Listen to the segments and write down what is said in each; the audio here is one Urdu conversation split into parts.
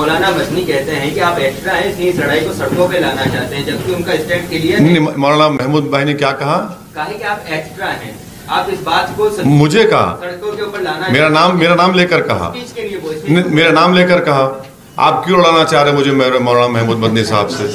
مولانا مدنی کہتے ہیں کہ آپ ایکسٹرا ہیں، اس لیے لڑائی کو سڑکوں پہ لانا چاہتے ہیں، جبکہ ان کا اسٹینڈ کلیئر ہے۔ مولانا محمود بھائی نے کیا کہا؟ کہا کہ آپ ایکسٹرا ہیں، آپ اس بات کو مجھے کہا، سڑکوں کے اوپر لانا، میرا نام لے کر کہا، میرا نام لے کر کہا۔ آپ کیوں لڑانا چاہ رہے مجھے مولانا محمود مدنی صاحب سے؟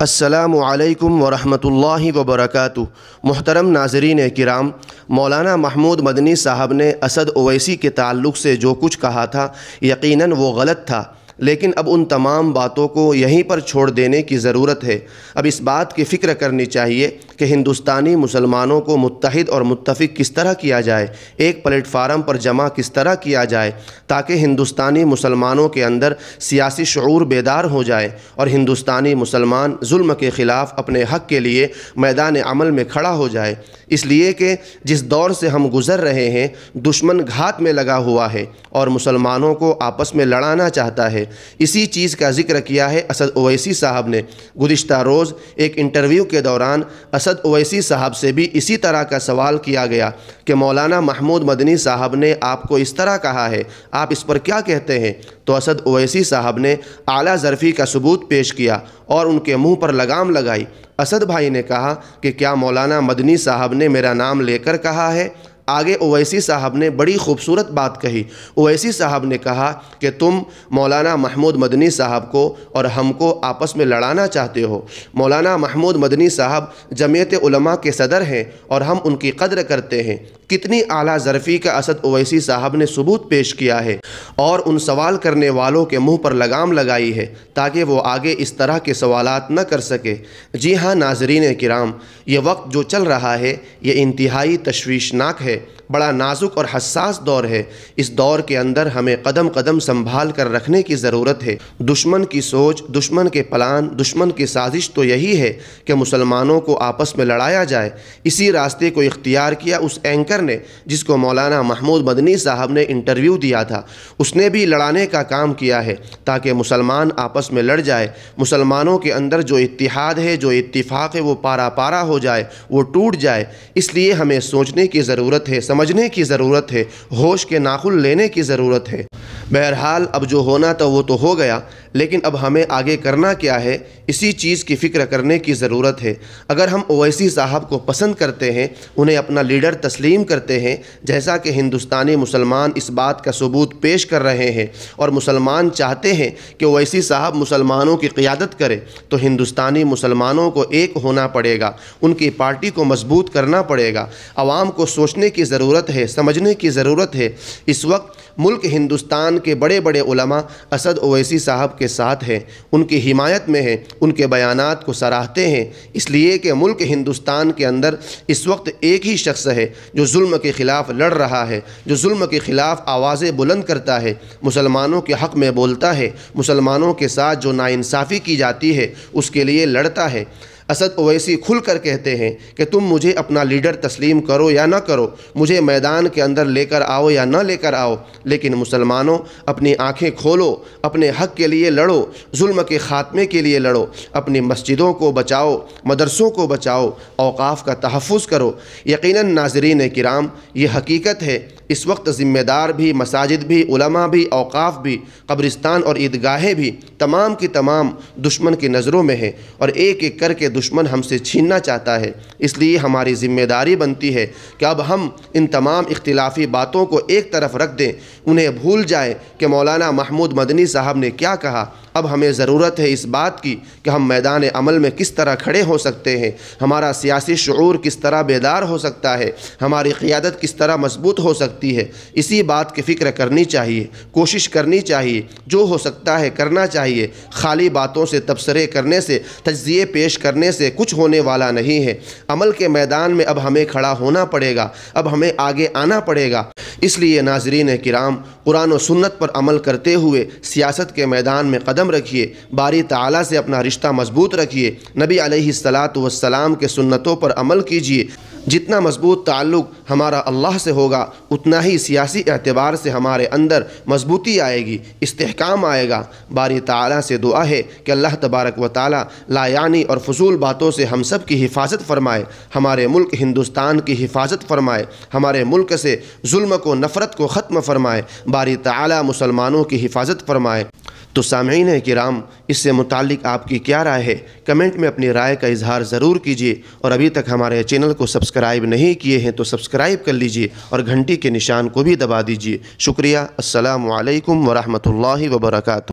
السلام علیکم ورحمۃ اللہ وبرکاتہ۔ محترم ناظرین کرام، مولانا محمود مدنی صاحب نے اسد اویسی کے تعلق سے جو کچھ کہا تھا یقیناً وہ غلط تھا، لیکن اب ان تمام باتوں کو یہیں پر چھوڑ دینے کی ضرورت ہے۔ اب اس بات کی فکر کرنی چاہیے کہ ہندوستانی مسلمانوں کو متحد اور متفق کس طرح کیا جائے، ایک پلیٹ فارم پر جمع کس طرح کیا جائے تاکہ ہندوستانی مسلمانوں کے اندر سیاسی شعور بیدار ہو جائے اور ہندوستانی مسلمان ظلم کے خلاف اپنے حق کے لیے میدان عمل میں کھڑا ہو جائے۔ اس لیے کہ جس دور سے ہم گزر رہے ہیں دشمن گھات میں لگا ہوا ہے اور مسلمانوں کو آپس میں لڑانا چاہتا ہے۔ اسی چیز کا ذکر کیا ہے اسد اویسی صاحب نے۔ گزشتہ روز ایک انٹرویو کے دوران اسد اویسی صاحب سے بھی اسی طرح کا سوال کیا گیا کہ مولانا محمود مدنی صاحب نے آپ کو اس طرح کہا ہے، آپ اس پر کیا کہتے ہیں؟ تو اسد اویسی صاحب نے اعلیٰ ظرفی کا ثبوت پیش کیا اور ان کے منہ پر لگام لگائی۔ اسد بھائی نے کہا کہ کیا مولانا مدنی صاحب نے میرا نام لے کر کہا ہے؟ آگے اویسی صاحب نے بڑی خوبصورت بات کہی۔ اویسی صاحب نے کہا کہ تم مولانا محمود مدنی صاحب کو اور ہم کو آپس میں لڑانا چاہتے ہو۔ مولانا محمود مدنی صاحب جمعیت علماء کے صدر ہیں اور ہم ان کی قدر کرتے ہیں۔ کتنی اعلیٰ ظرفی کا اسد اویسی صاحب نے ثبوت پیش کیا ہے اور ان سوال کرنے والوں کے منہ پر لگام لگائی ہے تاکہ وہ آگے اس طرح کے سوالات نہ کر سکے۔ جی ہاں ناظرین کرام، یہ وقت جو چل رہا ہے یہ انتہائی تشویشناک ہے، بڑا نازک اور حساس دور ہے۔ اس دور کے اندر ہمیں قدم قدم سنبھال کر رکھنے کی ضرورت ہے۔ دشمن کی سوچ، دشمن کے پلان، دشمن کی سازش تو یہی ہے کہ مسلمانوں کو آپس میں لڑایا جائے۔ اسی راستے کو اختیار کیا اس اینکر نے جس کو مولانا محمود مدنی صاحب نے انٹرویو دیا تھا۔ اس نے بھی لڑانے کا کام کیا ہے تاکہ مسلمان آپس میں لڑ جائے، مسلمانوں کے اندر جو اتحاد ہے، جو اتفاق ہے وہ پارا پارا ہو جائے، وہ ٹوٹ جائے۔ اس لیے ہمیں سوچنے کی ضرورت ہے، سمجھنے کی ضرورت ہے، ہوش کے ناخن لینے کی ضرورت ہے۔ بہرحال اب جو ہونا تھا وہ تو ہو گیا، لیکن اب ہمیں آگے کرنا کیا ہے اسی چیز کی فکر کرنے کی ضرورت ہے۔ اگر ہم اویسی صاحب کو پسند کرتے ہیں، انہیں اپنا لیڈر تسلیم کرتے ہیں، جیسا کہ ہندوستانی مسلمان اس بات کا ثبوت پیش کر رہے ہیں اور مسلمان چاہتے ہیں کہ اویسی صاحب مسلمانوں کی قیادت کرے، تو ہندوستانی مسلمانوں کو ایک ہونا پڑے گا، ان کی پارٹی کو مضبوط کرنا پڑے گا۔ عوام کو سوچنے کی ضرورت ہے، سمجھنے کی ضرورت ہے۔ اس وقت ملک ہندوستان کے بڑے بڑے علماء اسد اویسی صاحب کے ساتھ ہیں، ان کی حمایت میں ہیں، ان کے بیانات کو سراہتے ہیں، اس لیے کہ ملک ہندوستان کے اندر اس وقت ایک ہی شخص ہے جو ظلم کے خلاف لڑ رہا ہے، جو ظلم کے خلاف آوازیں بلند کرتا ہے، مسلمانوں کے حق میں بولتا ہے، مسلمانوں کے ساتھ جو ناانصافی کی جاتی ہے اس کے لیے لڑتا ہے۔ اسد اویسی کھل کر کہتے ہیں کہ تم مجھے اپنا لیڈر تسلیم کرو یا نہ کرو، مجھے میدان کے اندر لے کر آؤ یا نہ لے کر آؤ، لیکن مسلمانوں اپنی آنکھیں کھولو، اپنے حق کے لیے لڑو، ظلم کے خاتمے کے لیے لڑو، اپنی مسجدوں کو بچاؤ، مدرسوں کو بچاؤ، اوقاف کا تحفظ کرو۔ یقیناً ناظرین کرام، یہ حقیقت ہے، اس وقت ذمہ دار بھی، مساجد بھی، علماء بھی، اوقاف بھی، قبرستان اور عیدگاہیں بھی تمام کی تمام دشمن کی نظروں میں ہیں اور ایک ایک کر کے دشمن ہم سے چھیننا چاہتا ہے۔ اس لیے ہماری ذمہ داری بنتی ہے کہ اب ہم ان تمام اختلافی باتوں کو ایک طرف رکھ دیں، انہیں بھول جائیں کہ مولانا محمود مدنی صاحب نے کیا کہا۔ اب ہمیں ضرورت ہے اس بات کی کہ ہم میدان عمل میں کس طرح کھڑے ہو سکتے ہیں، ہمارا سیاسی شعور کس طرح بیدار ہو سکتا ہے، ہماری قیادت کس طرح مضبوط ہو سکتی ہے۔ اسی بات کی فکر کرنی چاہیے، کوشش کرنی چاہیے، جو ہو سکتا ہے کرنا چاہیے۔ خالی باتوں سے، تبصرے کرنے سے، تجزیے پیش کرنے سے کچھ ہونے والا نہیں ہے۔ عمل کے میدان میں اب ہمیں کھڑا ہونا پڑے گا، اب ہمیں آگے آنا پڑے گا۔ اس لیے ناظرین کرام، قرآن و سنت پر عمل کرتے ہوئے سیاست کے میدان میں قدم رکھیے، باری تعالیٰ سے اپنا رشتہ مضبوط رکھیے، نبی علیہ الصلاۃ کے سنتوں پر عمل کیجیے۔ جتنا مضبوط تعلق ہمارا اللہ سے ہوگا اتنا ہی سیاسی اعتبار سے ہمارے اندر مضبوطی آئے گی، استحکام آئے گا۔ باری تعالیٰ سے دعا ہے کہ اللہ تبارک و تعالیٰ لا یعنی اور فضول باتوں سے ہم سب کی حفاظت فرمائے، ہمارے ملک ہندوستان کی حفاظت فرمائے، ہمارے ملک سے ظلم کو، نفرت کو ختم فرمائے، باری تعالیٰ مسلمانوں کی حفاظت فرمائے۔ تو سامعین کرام، اس سے متعلق آپ کی کیا رائے ہے؟ کمنٹ میں اپنی رائے کا اظہار ضرور کیجیے، اور ابھی تک ہمارے چینل کو سبسکرائب نہیں کیے ہیں تو سبسکرائب کر لیجیے اور گھنٹی کے نشان کو بھی دبا دیجیے۔ شکریہ۔ السلام علیکم ورحمۃ اللہ وبرکاتہ۔